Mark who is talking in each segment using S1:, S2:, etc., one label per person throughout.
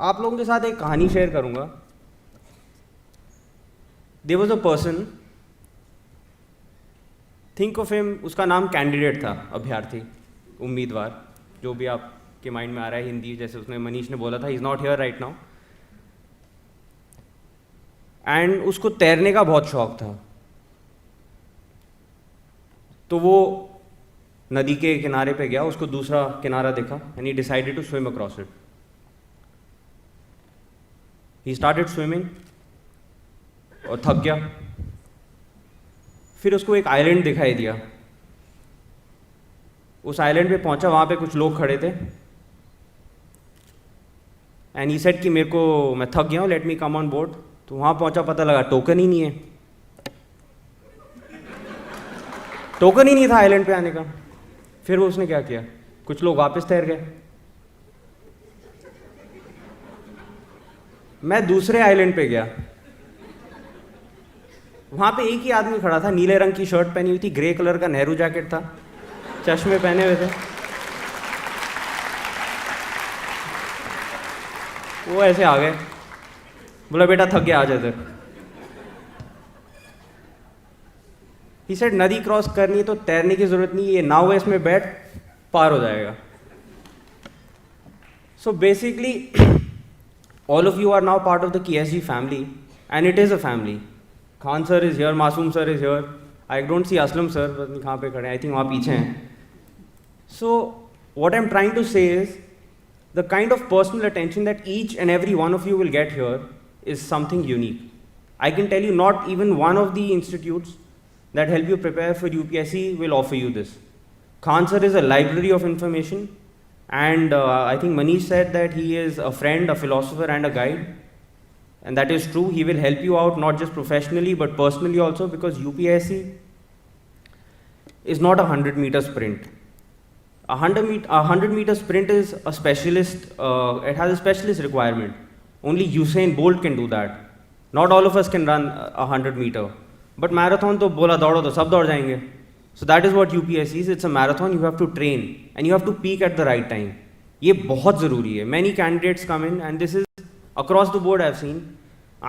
S1: आप लोगों के साथ एक कहानी शेयर करूंगा। There was a person, think of him, उसका नाम कैंडिडेट था, अभ्यर्थी, उम्मीदवार, जो भी आपके माइंड में आ रहा है हिंदी, जैसे उसने मनीष ने बोला था, he is not here right now. And उसको तैरने का बहुत शौक था, तो वो नदी के किनारे पे गया, उसको दूसरा किनारा दिखा and he decided to swim across it. He started swimming और थक गया। फिर उसको एक आइलैंड दिखाई दिया। उस आइलैंड पे पहुंचा, वहां पे कुछ लोग खड़े थे एंड ही सेड कि मेरे को, मैं थक गया हूँ, let me come on board. तो वहां पहुंचा, पता लगा टोकन ही नहीं है, टोकन ही नहीं था आइलैंड पे आने का। फिर वो उसने क्या किया, कुछ लोग वापस तैर गए। मैं दूसरे आइलैंड पे गया, वहां पे एक ही आदमी खड़ा था, नीले रंग की शर्ट पहनी हुई थी, ग्रे कलर का नेहरू जैकेट था, चश्मे पहने हुए थे। वो ऐसे आ गए, बोला बेटा थक गया, आ जा इधर। ही सेड नदी क्रॉस करनी है तो तैरने की जरूरत नहीं है, ये नाव है, इसमें बैठ, पार हो जाएगा। So basically all of you are now part of the KSG family, and it is a family. Khan sir is here, Masoom sir is here. I don't see Aslam sir, but कहाँ पे खड़े हैं? I think वहाँ पीछे हैं. So what I'm trying to say is, the kind of personal attention that each and every one of you will get here is something unique. I can tell you, not even one of the institutes that help you prepare for UPSC will offer you this. Khan sir is a library of information. And I think Manish said that he is a friend, a philosopher and a guide, and that is true. He will help you out not just professionally but personally also, because UPSC is not a 100-meter sprint. A 100-meter sprint is a specialist, it has a specialist requirement. Only Usain Bolt can do that. Not all of us can run a 100-meter. But marathon तो बोला दौड़ो तो सब दौड़ जाएंगे. So that is what UPSC is. It's a marathon. You have to train and you have to peak at the right time. ये बहुत ज़रूरी है. Many candidates come in and this is across the board I've seen.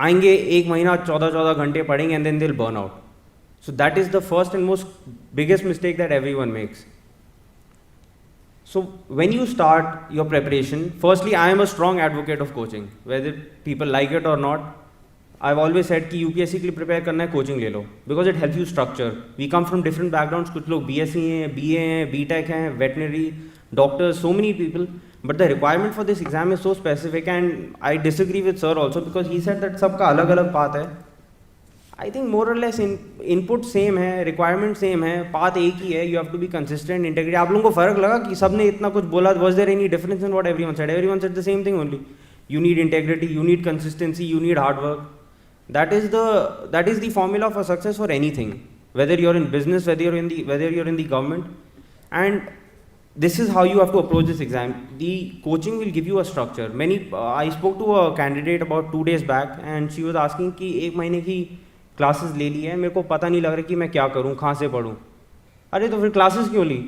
S1: आएंगे एक महीना 14 घंटे पढ़ेंगे and then they'll burn out. So that is the first and most biggest mistake that everyone makes. So when you start your preparation, firstly I am a strong advocate of coaching. Whether people like it or not, I've always said कि UPSC के लिए prepare करना है, coaching ले लो, because it help you structure. We come from different backgrounds, कुछ लोग BSc हैं, BA हैं, BTech हैं, veterinary, doctors, so many people, but the requirement for this exam is so specific and I disagree with sir also, because he said that सबका अलग अलग path है. I think more or less input same है, requirement same है, path एक ही है. You have to be consistent, integrity. आप लोगों को फर्क लगा कि सब ने इतना कुछ बोला? Was there any difference in what everyone said? Everyone said the same thing only. You need integrity, you need consistency, you need hard work. That is the formula for success for anything, whether you're in business, whether you're in the government. And this is how you have to approach this exam. The coaching will give you a structure. I spoke to a candidate about 2 days back and she was asking कि एक महीने की classes ले ली है, मेरे को पता नहीं लग रहा कि मैं क्या करूँ, कहाँ से पढ़ूँ. अरे तो फिर classes क्यों ली?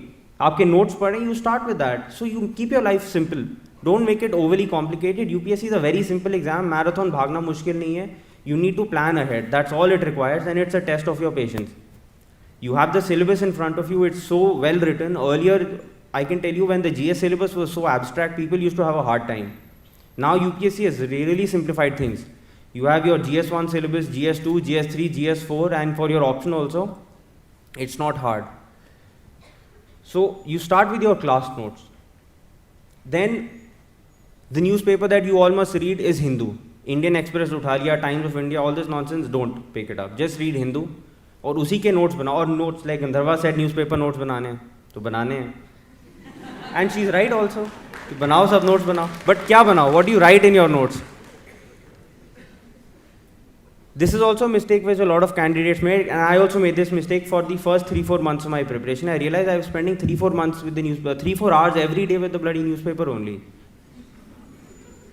S1: आपके notes पढ़ें, you start with that. So you keep your life simple. Don't make it overly complicated. UPSC is a very simple exam. Marathon भागना मुश्किल नहीं है. You need to plan ahead. That's all it requires, and it's a test of your patience. You have the syllabus in front of you. It's so well written. Earlier, I can tell you, when the GS syllabus was so abstract, people used to have a hard time. Now UPSC has really simplified things. You have your GS1 syllabus, GS2, GS3, GS4, and for your option also, it's not hard. So you start with your class notes. Then the newspaper that you all must read is Hindu. Indian Express उठा लिया, Times of India, all this nonsense, don't pick it up. Just read Hindu और उसी के notes बनाओ. और notes like गंधर्वा set newspaper notes बनाने हैं तो बनाने हैं. And she is right also, बनाओ सब नोट्स बनाओ, बट क्या बनाओ? What do you write in your notes? This is also a mistake which a lot of candidates made, and I also made this mistake for the first 3-4 months of my preparation. I realized I was spending 3-4 months with the newspaper, 3-4 hours every day with the bloody newspaper only.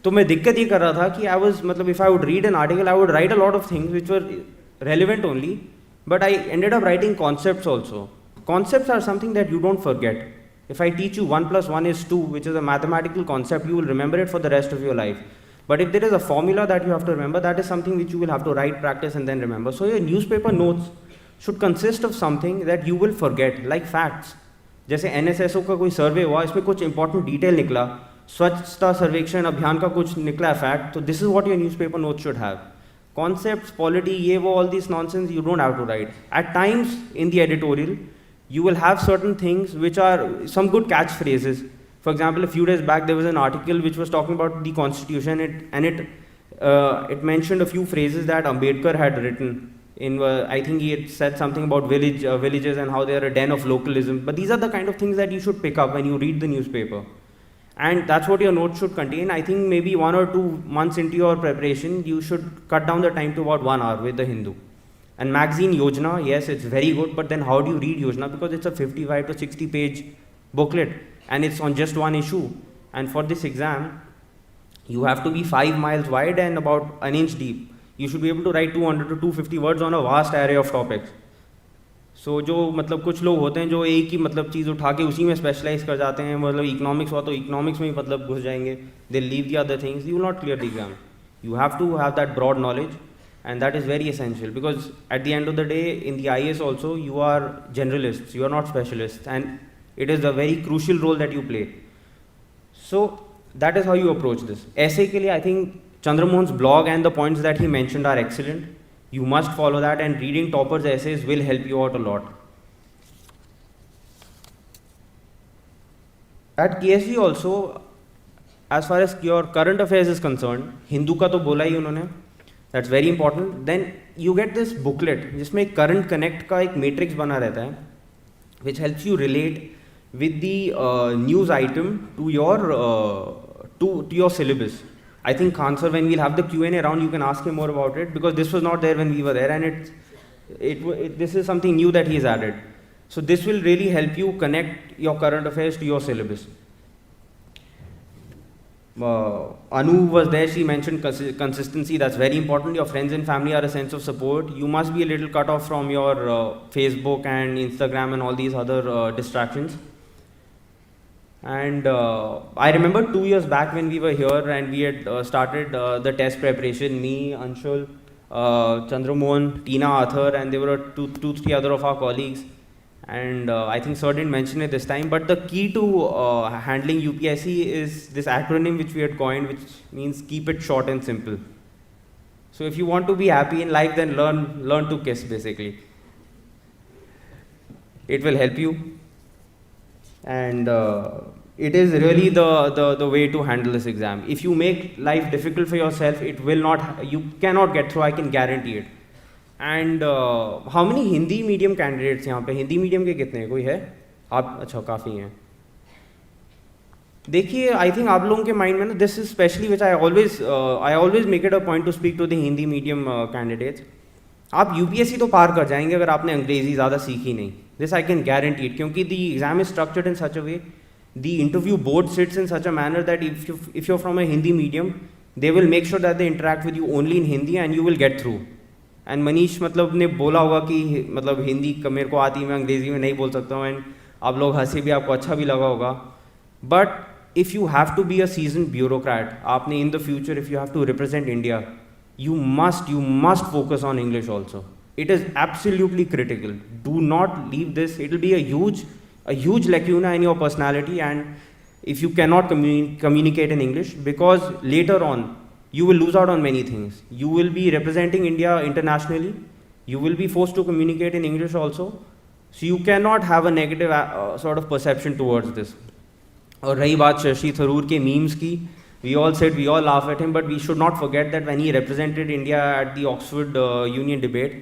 S1: तो मैं दिक्कत ये कर रहा था कि मतलब if I would read an article, I would write a lot of things which were relevant only, but I ended up writing concepts also. Concepts are something that you don't forget. If I teach you 1 + 1 is 2, which is a mathematical concept, you will remember it for the rest of your life. But if there is a formula that you have to remember, that is something which you will have to write, practice, and then remember. So your newspaper notes should consist of something that you will forget, like facts. जैसे NSSO का कोई सर्वे हुआ, इसमें कुछ important detail निकला, स्वच्छता सर्वेक्षण अभियान का कुछ निकला फैक्ट, तो this is what your newspaper note should have. Concepts, polity, ये वो, all this nonsense you don't have to write. At times in the editorial, you will have certain things which are some good catchphrases. For example, a few days back there was an article which was talking about the constitution, it mentioned a few phrases that Ambedkar had written. I think he had said something about villages and how they are a den of localism. But these are the kind of things that you should pick up when you read the newspaper. And that's what your notes should contain. I think maybe 1 or 2 months into your preparation, you should cut down the time to about 1 hour with the Hindu. And magazine Yojana, yes, it's very good, but then how do you read Yojana? Because it's a 55 to 60 page booklet and it's on just one issue. And for this exam, you have to be 5 miles wide and about an inch deep. You should be able to write 200 to 250 words on a vast array of topics. So जो मतलब कुछ लोग होते हैं जो एक ही मतलब चीज़ उठा के उसी में स्पेशलाइज कर जाते हैं, मतलब इकोनॉमिक्स हुआ तो इकोनॉमिक्स में ही मतलब घुस जाएंगे, they leave the other things, you will not clear the exam. You have to have that broad knowledge and that is very essential, because at the end of the day in the IAS also you are generalists, you are not specialists, and it is a very crucial role that you play. So that is how you approach this. Essay ke liye I think Chandra Mohan's blog and the points that he mentioned are excellent. You must follow that, and reading toppers essays will help you out a lot. At KSG also, as far as your current affairs is concerned, Hindu का तो बोला ही उन्होंने, that's very important. Then you get this booklet जिसमें current connect का एक matrix बना रहता है, which helps you relate with the news item to your syllabus. I think Khan sir, when we'll have the Q&A round, you can ask him more about it, because this was not there when we were there, and this is something new that he has added. So this will really help you connect your current affairs to your syllabus. Anu was there, she mentioned consistency, that's very important. Your friends and family are a sense of support. You must be a little cut off from your Facebook and Instagram and all these other distractions. And I remember 2 years back when we were here and we had started the test preparation, me, Anshul, Chandra Mohan, Tina, Arthur, and there were two, three other of our colleagues. And I think sir didn't mention it this time, but the key to handling UPSC is this acronym which we had coined, which means keep it short and simple. So if you want to be happy in life, then learn to kiss, basically. It will help you, and it is really the way to handle this exam. If you make life difficult for yourself, you cannot get through, I can guarantee it. And how many Hindi medium candidates यहाँ पे? Hindi medium के कितने हैं? कोई है? आप अच्छा, काफ़ी हैं. देखिए, आई थिंक आप लोगों के माइंड में ना, this is specially which I always make it a point to speak to the Hindi medium candidates. आप यूपीएससी तो पार कर जाएंगे अगर आपने अंग्रेजी ज़्यादा सीखी नहीं. This I can guarantee it, क्योंकि the exam is structured in such a way, the interview board sits in such a manner that if you from a Hindi medium, they will make sure that they interact with you only in Hindi and you will get through. And Manish मतलब ने बोला होगा कि मतलब हिंदी मेरे को आती है, मैं अंग्रेजी में नहीं बोल सकता हूँ, एंड आप लोग हंसे भी, आपको अच्छा भी लगा होगा. But if you have to be a season bureaucrat, आपने in the future if you have to represent India, you must focus on English also. It is absolutely critical. Do not leave this. It will be a huge lacuna in your personality, and if you cannot communicate in English, because later on you will lose out on many things. You will be representing India internationally. You will be forced to communicate in English also. So you cannot have a negative sort of perception towards this. और रही बात शशि थरूर के memes की, we all laugh at him, but we should not forget that when he represented India at the Oxford Union debate,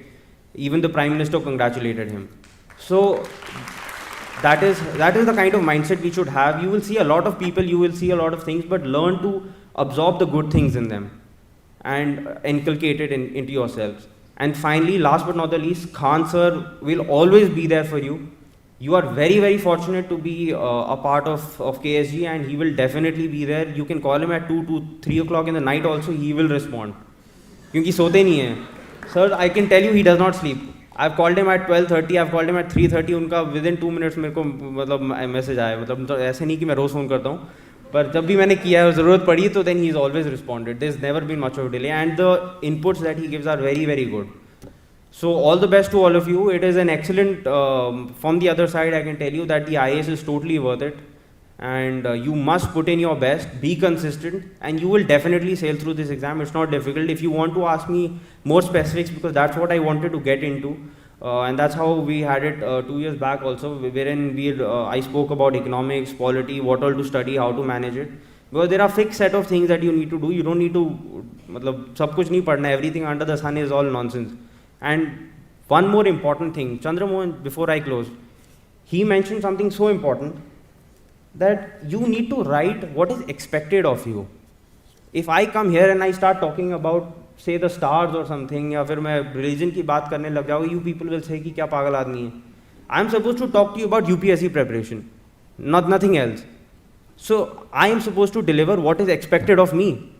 S1: even the Prime Minister congratulated him. So that is the kind of mindset we should have. You will see a lot of people, you will see a lot of things, but learn to absorb the good things in them and inculcate it into yourselves. And finally, last but not the least, Khan sir will always be there for you. You are very, very fortunate to be a part of KSG, and he will definitely be there. You can call him at 2 to 3 o'clock in the night also, he will respond. क्योंकि सोते नहीं हैं. Sir, I can tell you he does not sleep. I've called him at 12:30, I've called him at 3:30, उनका within 2 minutes मेरे को मतलब message आया. मतलब तो ऐसे नहीं कि मैं रोज़ फ़ोन करता हूँ, पर जब भी मैंने किया है और ज़रूरत पड़ी तो then he's always responded. There's never been much of a delay, and the inputs that he gives are very, very good. So all the best to all of you. It is an excellent, from the other side I can tell you that the IAS is totally worth it, and you must put in your best, be consistent, and you will definitely sail through this exam. It's not difficult. If you want to ask me more specifics, because that's what I wanted to get into, and that's how we had it 2 years back also, wherein I spoke about economics, polity, what all to study, how to manage it. Because there are fixed set of things that you need to do. You don't need to, मतलब सब कुछ नहीं पढ़ना. Everything under the sun is all nonsense. And one more important thing, Chandra Mohan, before I close, he mentioned something so important that you need to write what is expected of you. If I come here and I start talking about, say, the stars or something, या फिर मैं religion की बात करने लग जाऊँ, you people will say कि क्या पागल आदमी है. I am supposed to talk to you about UPSC preparation, nothing else. So I am supposed to deliver what is expected of me.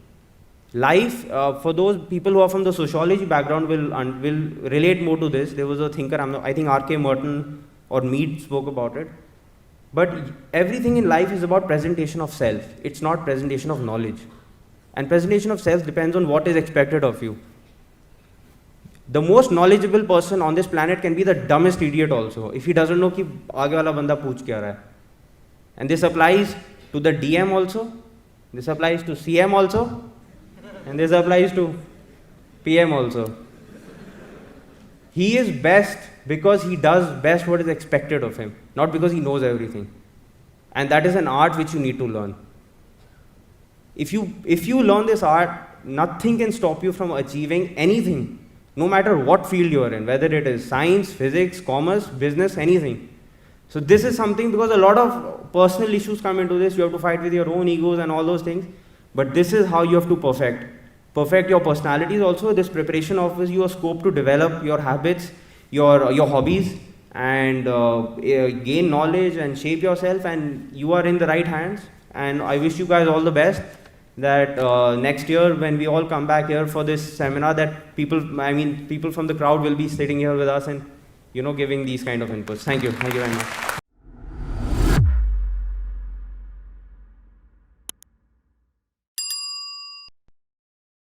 S1: Life, for those people who are from the sociology background will relate more to this. There was a thinker, I think R.K. Merton or Mead spoke about it. But everything in life is about presentation of self. It's not presentation of knowledge. And presentation of self depends on what is expected of you. The most knowledgeable person on this planet can be the dumbest idiot also, if he doesn't know कि आगे वाला बंदा पूछ क्या रहा है. And this applies to the DM also, this applies to CM also, and this applies to PM also. He is best because he does best what is expected of him, not because he knows everything. And that is an art which you need to learn. If you learn this art, nothing can stop you from achieving anything, no matter what field you are in, whether it is science, physics, commerce, business, anything. So this is something, because a lot of personal issues come into this. You have to fight with your own egos and all those things. But this is how you have to perfect your personalities also. This preparation offers you a scope to develop your habits, your hobbies, and gain knowledge and shape yourself, and you are in the right hands. And I wish you guys all the best, that next year when we all come back here for this seminar, that people from the crowd will be sitting here with us and giving these kind of inputs. Thank you very much.